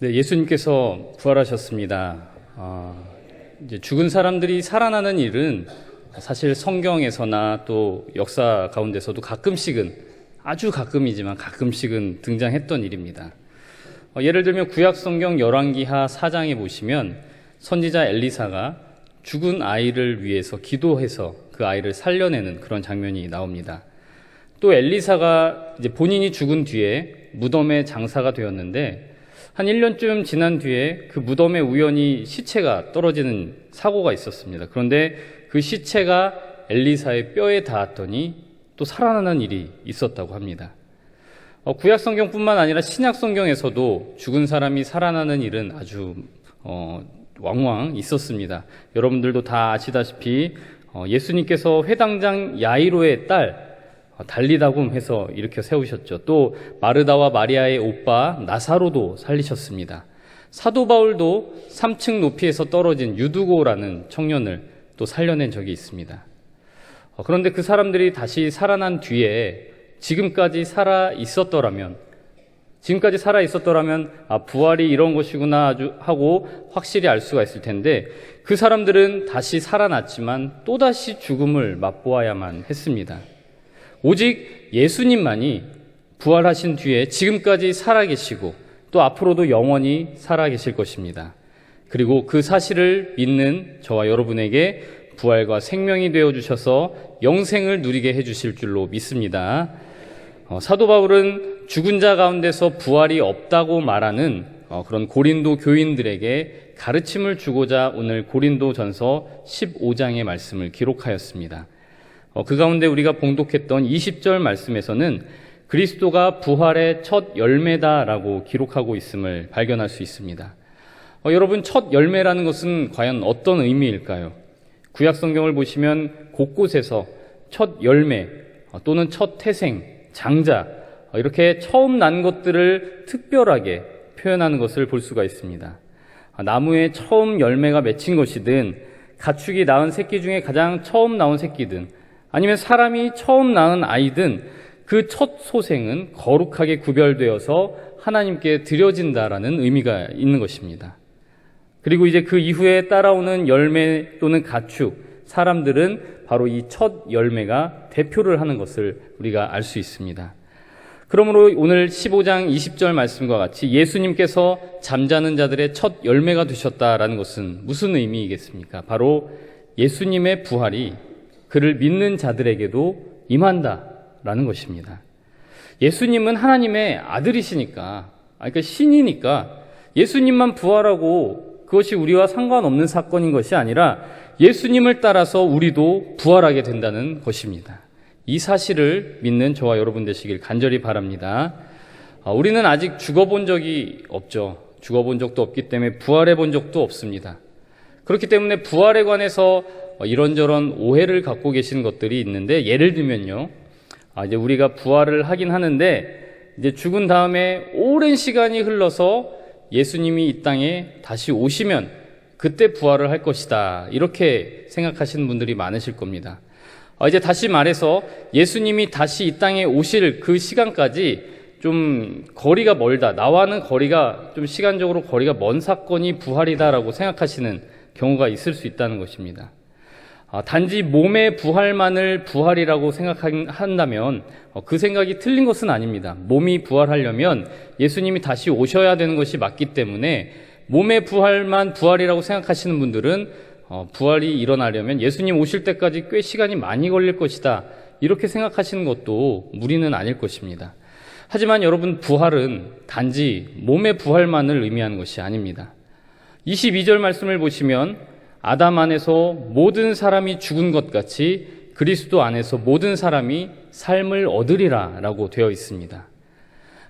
네, 예수님께서 부활하셨습니다. 이제 죽은 사람들이 살아나는 일은 사실 성경에서나 또 역사 가운데서도 가끔씩은, 아주 가끔이지만 가끔씩은 등장했던 일입니다. 예를 들면 구약 성경 열왕기하 4장에 보시면 선지자 엘리사가 죽은 아이를 위해서 기도해서 그 아이를 살려내는 그런 장면이 나옵니다. 또 엘리사가 이제 본인이 죽은 뒤에 무덤에 장사가 되었는데 한 1년쯤 지난 뒤에 그 무덤에 우연히 시체가 떨어지는 사고가 있었습니다. 그런데 그 시체가 엘리사의 뼈에 닿았더니 또 살아나는 일이 있었다고 합니다. 구약 성경뿐만 아니라 신약 성경에서도 죽은 사람이 살아나는 일은 아주 왕왕 있었습니다. 여러분들도 다 아시다시피 예수님께서 회당장 야이로의 딸 달리다굼 해서 일으켜 세우셨죠. 또 마르다와 마리아의 오빠 나사로도 살리셨습니다. 사도 바울도 3층 높이에서 떨어진 유두고라는 청년을 또 살려낸 적이 있습니다. 그런데 그 사람들이 다시 살아난 뒤에 지금까지 살아 있었더라면 부활이 이런 것이구나 하고 확실히 알 수가 있을 텐데, 그 사람들은 다시 살아났지만 또다시 죽음을 맛보아야만 했습니다. 오직 예수님만이 부활하신 뒤에 지금까지 살아계시고 또 앞으로도 영원히 살아계실 것입니다. 그리고 그 사실을 믿는 저와 여러분에게 부활과 생명이 되어주셔서 영생을 누리게 해주실 줄로 믿습니다. 사도 바울은 죽은 자 가운데서 부활이 없다고 말하는 그런 고린도 교인들에게 가르침을 주고자 오늘 고린도전서 15장의 말씀을 기록하였습니다. 그 가운데 우리가 봉독했던 20절 말씀에서는 그리스도가 부활의 첫 열매다라고 기록하고 있음을 발견할 수 있습니다. 여러분, 첫 열매라는 것은 과연 어떤 의미일까요? 구약 성경을 보시면 곳곳에서 첫 열매 또는 첫 태생, 장자, 이렇게 처음 난 것들을 특별하게 표현하는 것을 볼 수가 있습니다. 나무에 처음 열매가 맺힌 것이든, 가축이 낳은 새끼 중에 가장 처음 나온 새끼든, 아니면 사람이 처음 낳은 아이든 그 첫 소생은 거룩하게 구별되어서 하나님께 드려진다라는 의미가 있는 것입니다. 그리고 이제 그 이후에 따라오는 열매 또는 가축, 사람들은 바로 이 첫 열매가 대표를 하는 것을 우리가 알 수 있습니다. 그러므로 오늘 15장 20절 말씀과 같이 예수님께서 잠자는 자들의 첫 열매가 되셨다라는 것은 무슨 의미이겠습니까? 바로 예수님의 부활이 그를 믿는 자들에게도 임한다라는 것입니다. 예수님은 하나님의 아들이시니까, 그러니까 신이니까 예수님만 부활하고 그것이 우리와 상관없는 사건인 것이 아니라 예수님을 따라서 우리도 부활하게 된다는 것입니다. 이 사실을 믿는 저와 여러분 되시길 간절히 바랍니다. 우리는 아직 죽어본 적이 없죠. 죽어본 적도 없기 때문에 부활해 본 적도 없습니다. 그렇기 때문에 부활에 관해서 이런저런 오해를 갖고 계신 것들이 있는데, 예를 들면요, 이제 우리가 부활을 하긴 하는데 이제 죽은 다음에 오랜 시간이 흘러서 예수님이 이 땅에 다시 오시면 그때 부활을 할 것이다, 이렇게 생각하시는 분들이 많으실 겁니다. 이제 다시 말해서 예수님이 다시 이 땅에 오실 그 시간까지 좀 거리가 멀다, 나와는 거리가 좀 시간적으로 거리가 먼 사건이 부활이다라고 생각하시는 경우가 있을 수 있다는 것입니다. 단지 몸의 부활만을 부활이라고 생각한다면 그 생각이 틀린 것은 아닙니다. 몸이 부활하려면 예수님이 다시 오셔야 되는 것이 맞기 때문에 몸의 부활만 부활이라고 생각하시는 분들은 부활이 일어나려면 예수님 오실 때까지 꽤 시간이 많이 걸릴 것이다, 이렇게 생각하시는 것도 무리는 아닐 것입니다. 하지만 여러분, 부활은 단지 몸의 부활만을 의미하는 것이 아닙니다. 22절 말씀을 보시면 아담 안에서 모든 사람이 죽은 것 같이 그리스도 안에서 모든 사람이 삶을 얻으리라 라고 되어 있습니다.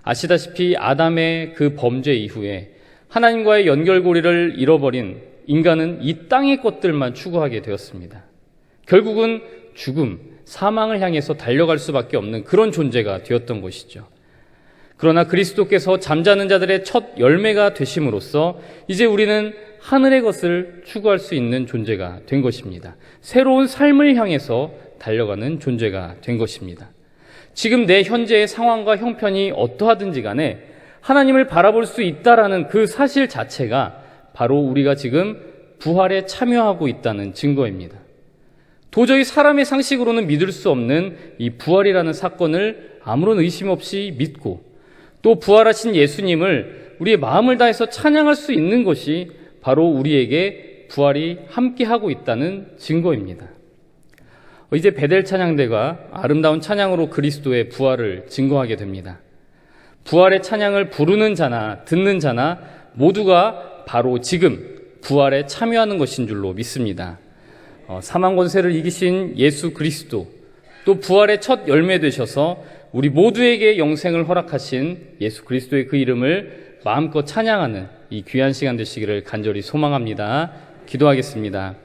아시다시피 아담의 그 범죄 이후에 하나님과의 연결고리를 잃어버린 인간은 이 땅의 것들만 추구하게 되었습니다. 결국은 죽음, 사망을 향해서 달려갈 수밖에 없는 그런 존재가 되었던 것이죠. 그러나 그리스도께서 잠자는 자들의 첫 열매가 되심으로써 이제 우리는 하늘의 것을 추구할 수 있는 존재가 된 것입니다. 새로운 삶을 향해서 달려가는 존재가 된 것입니다. 지금 내 현재의 상황과 형편이 어떠하든지 간에 하나님을 바라볼 수 있다라는 그 사실 자체가 바로 우리가 지금 부활에 참여하고 있다는 증거입니다. 도저히 사람의 상식으로는 믿을 수 없는 이 부활이라는 사건을 아무런 의심 없이 믿고 또 부활하신 예수님을 우리의 마음을 다해서 찬양할 수 있는 것이 바로 우리에게 부활이 함께하고 있다는 증거입니다. 이제 베델 찬양대가 아름다운 찬양으로 그리스도의 부활을 증거하게 됩니다. 부활의 찬양을 부르는 자나 듣는 자나 모두가 바로 지금 부활에 참여하는 것인 줄로 믿습니다. 사망 권세를 이기신 예수 그리스도, 또 부활의 첫 열매 되셔서 우리 모두에게 영생을 허락하신 예수 그리스도의 그 이름을 마음껏 찬양하는 이 귀한 시간 되시기를 간절히 소망합니다. 기도하겠습니다.